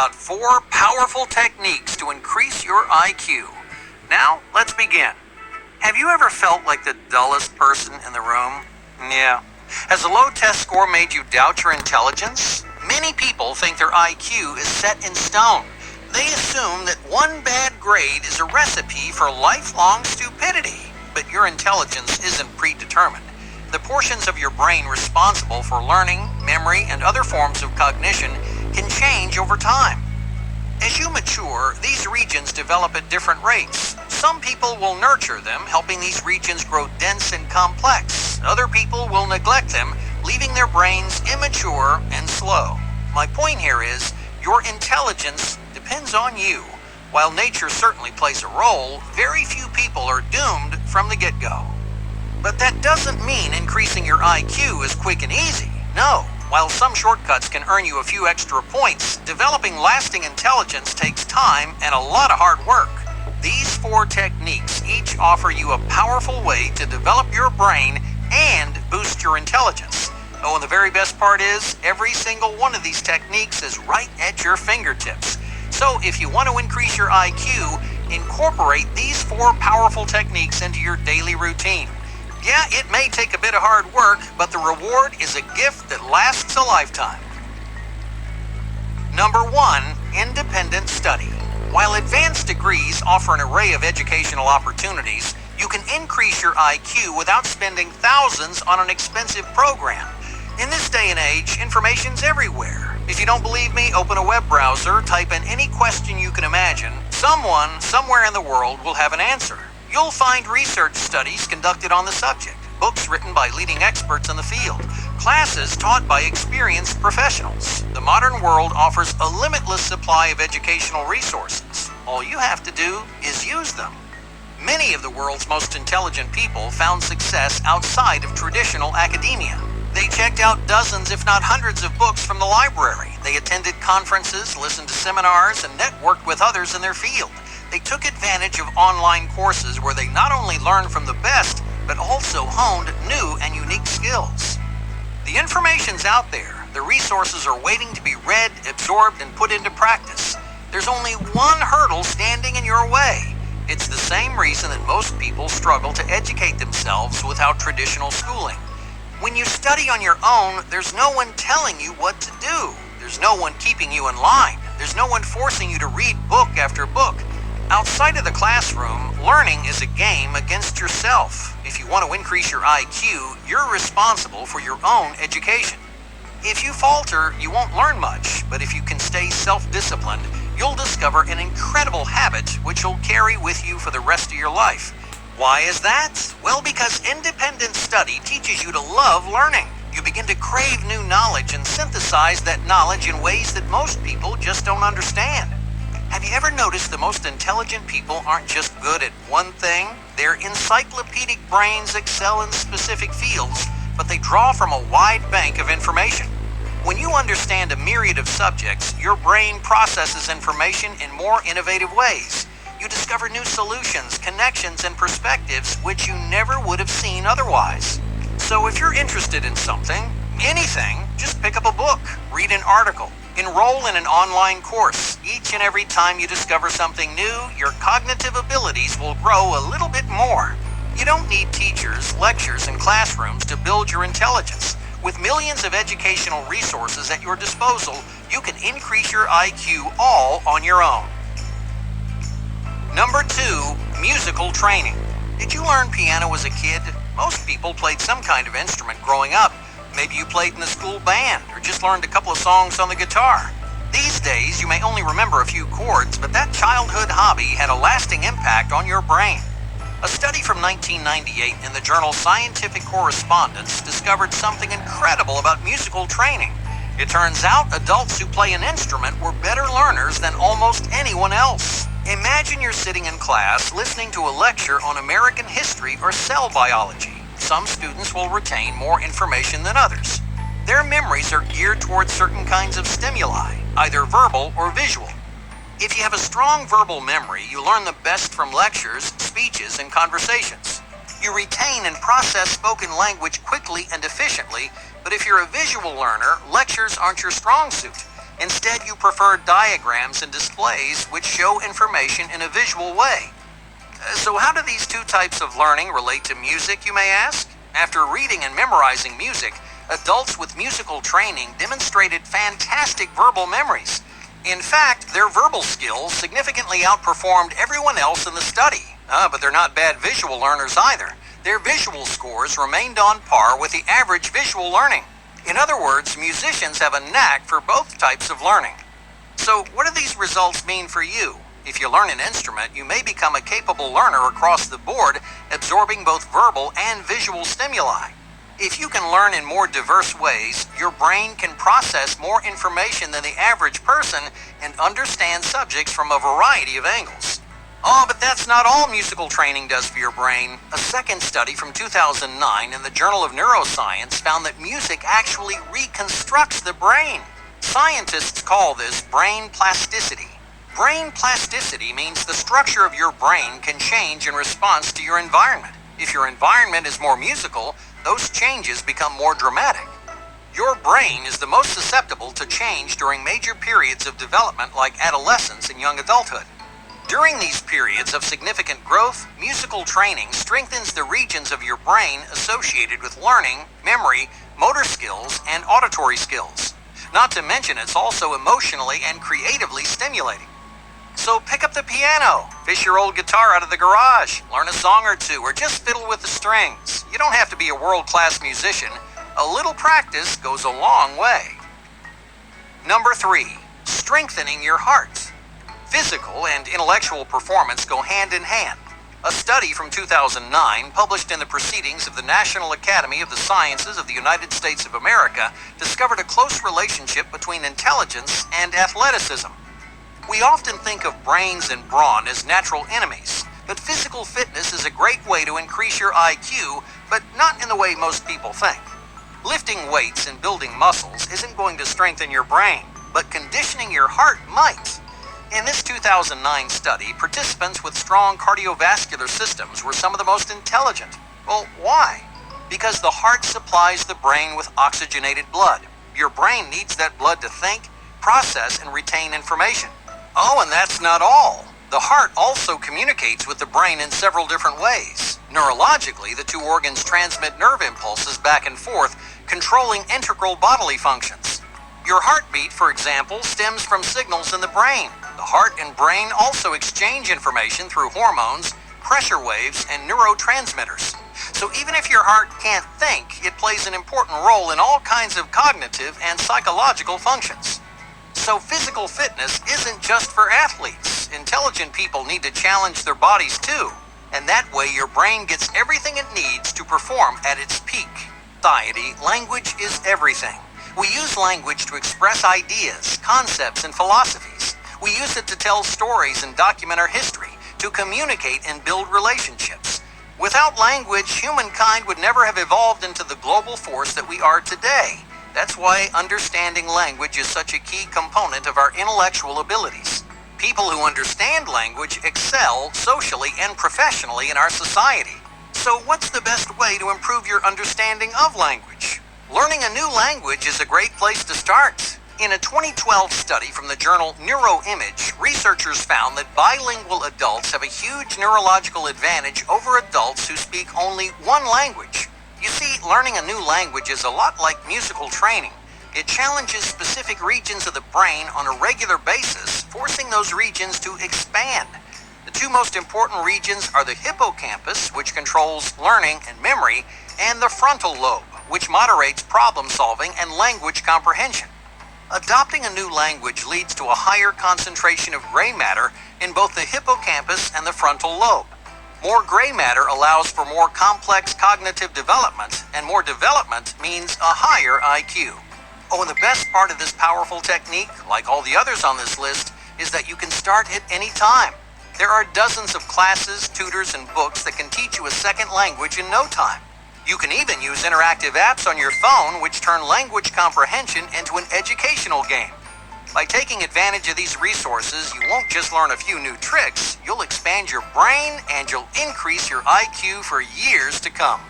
about 4 powerful techniques to increase your IQ. Now, let's begin. Have you ever felt like the dullest person in the room? Yeah. Has a low test score made you doubt your intelligence? Many people think their IQ is set in stone. They assume that one bad grade is a recipe for lifelong stupidity. But your intelligence isn't predetermined. The portions of your brain responsible for learning, memory, and other forms of cognition can change over time. As you mature, these regions develop at different rates. Some people will nurture them, helping these regions grow dense and complex. Other people will neglect them, leaving their brains immature and slow. My point here is, your intelligence depends on you. While nature certainly plays a role, very few people are doomed from the get-go. But that doesn't mean increasing your IQ is quick and easy. No. While some shortcuts can earn you a few extra points, developing lasting intelligence takes time and a lot of hard work. These 4 techniques each offer you a powerful way to develop your brain and boost your intelligence. Oh, and the very best part is, every single one of these techniques is right at your fingertips. So if you want to increase your IQ, incorporate these 4 powerful techniques into your daily routine. Yeah, it may take a bit of hard work, but the reward is a gift that lasts a lifetime. Number 1, independent study. While advanced degrees offer an array of educational opportunities, you can increase your IQ without spending thousands on an expensive program. In this day and age, information's everywhere. If you don't believe me, open a web browser, type in any question you can imagine. Someone, somewhere in the world, will have an answer. You'll find research studies conducted on the subject, books written by leading experts in the field, classes taught by experienced professionals. The modern world offers a limitless supply of educational resources. All you have to do is use them. Many of the world's most intelligent people found success outside of traditional academia. They checked out dozens, if not hundreds, of books from the library. They attended conferences, listened to seminars, and networked with others in their field. They took advantage of online courses where they not only learned from the best, but also honed new and unique skills. The information's out there. The resources are waiting to be read, absorbed, and put into practice. There's only one hurdle standing in your way. It's the same reason that most people struggle to educate themselves without traditional schooling. When you study on your own, there's no one telling you what to do. There's no one keeping you in line. There's no one forcing you to read book after book. Outside of the classroom, learning is a game against yourself. If you want to increase your IQ, you're responsible for your own education. If you falter, you won't learn much, but if you can stay self-disciplined, you'll discover an incredible habit which you'll carry with you for the rest of your life. Why is that? Well, because independent study teaches you to love learning. You begin to crave new knowledge and synthesize that knowledge in ways that most people just don't understand. Have you ever noticed the most intelligent people aren't just good at one thing? Their encyclopedic brains excel in specific fields, but they draw from a wide bank of information. When you understand a myriad of subjects, your brain processes information in more innovative ways. You discover new solutions, connections, and perspectives which you never would have seen otherwise. So if you're interested in something, anything, just pick up a book, read an article, enroll in an online course. Each and every time you discover something new, your cognitive abilities will grow a little bit more. You don't need teachers, lectures, and classrooms to build your intelligence. With millions of educational resources at your disposal, you can increase your IQ all on your own. Number 2, musical training. Did you learn piano as a kid? Most people played some kind of instrument growing up. Maybe you played in the school band or just learned a couple of songs on the guitar. These days, you may only remember a few chords, but that childhood hobby had a lasting impact on your brain. A study from 1998 in the journal Scientific Correspondence discovered something incredible about musical training. It turns out adults who play an instrument were better learners than almost anyone else. Imagine you're sitting in class listening to a lecture on American history or cell biology. Some students will retain more information than others. Their memories are geared towards certain kinds of stimuli, either verbal or visual. If you have a strong verbal memory, you learn the best from lectures, speeches, and conversations. You retain and process spoken language quickly and efficiently, but if you're a visual learner, lectures aren't your strong suit. Instead, you prefer diagrams and displays which show information in a visual way. So how do these two types of learning relate to music, you may ask? After reading and memorizing music, adults with musical training demonstrated fantastic verbal memories. In fact, their verbal skills significantly outperformed everyone else in the study. But they're not bad visual learners either. Their visual scores remained on par with the average visual learning. In other words, musicians have a knack for both types of learning. So what do these results mean for you? If you learn an instrument, you may become a capable learner across the board, absorbing both verbal and visual stimuli. If you can learn in more diverse ways, your brain can process more information than the average person and understand subjects from a variety of angles. But that's not all musical training does for your brain. A second study from 2009 in the Journal of Neuroscience found that music actually reconstructs the brain. Scientists call this brain plasticity. Brain plasticity means the structure of your brain can change in response to your environment. If your environment is more musical, those changes become more dramatic. Your brain is the most susceptible to change during major periods of development like adolescence and young adulthood. During these periods of significant growth, musical training strengthens the regions of your brain associated with learning, memory, motor skills, and auditory skills. Not to mention it's also emotionally and creatively stimulating. So pick up the piano, fish your old guitar out of the garage, learn a song or two, or just fiddle with the strings. You don't have to be a world-class musician. A little practice goes a long way. Number 3, strengthening your heart. Physical and intellectual performance go hand in hand. A study from 2009, published in the Proceedings of the National Academy of the Sciences of the United States of America, discovered a close relationship between intelligence and athleticism. We often think of brains and brawn as natural enemies, but physical fitness is a great way to increase your IQ, but not in the way most people think. Lifting weights and building muscles isn't going to strengthen your brain, but conditioning your heart might. In this 2009 study, participants with strong cardiovascular systems were some of the most intelligent. Well, why? Because the heart supplies the brain with oxygenated blood. Your brain needs that blood to think, process, and retain information. And that's not all. The heart also communicates with the brain in several different ways. Neurologically, the two organs transmit nerve impulses back and forth, controlling integral bodily functions. Your heartbeat, for example, stems from signals in the brain. The heart and brain also exchange information through hormones, pressure waves, and neurotransmitters. So even if your heart can't think, it plays an important role in all kinds of cognitive and psychological functions. So physical fitness isn't just for athletes. Intelligent people need to challenge their bodies too. And that way your brain gets everything it needs to perform at its peak. Society, language is everything. We use language to express ideas, concepts, and philosophies. We use it to tell stories and document our history, to communicate and build relationships. Without language, humankind would never have evolved into the global force that we are today. That's why understanding language is such a key component of our intellectual abilities. People who understand language excel socially and professionally in our society. So what's the best way to improve your understanding of language? Learning a new language is a great place to start. In a 2012 study from the journal Neuroimage, researchers found that bilingual adults have a huge neurological advantage over adults who speak only one language. You see, learning a new language is a lot like musical training. It challenges specific regions of the brain on a regular basis, forcing those regions to expand. The two most important regions are the hippocampus, which controls learning and memory, and the frontal lobe, which moderates problem solving and language comprehension. Adopting a new language leads to a higher concentration of gray matter in both the hippocampus and the frontal lobe. More gray matter allows for more complex cognitive development, and more development means a higher IQ. And the best part of this powerful technique, like all the others on this list, is that you can start at any time. There are dozens of classes, tutors, and books that can teach you a second language in no time. You can even use interactive apps on your phone which turn language comprehension into an educational game. By taking advantage of these resources, you won't just learn a few new tricks, you'll expand your brain and you'll increase your IQ for years to come.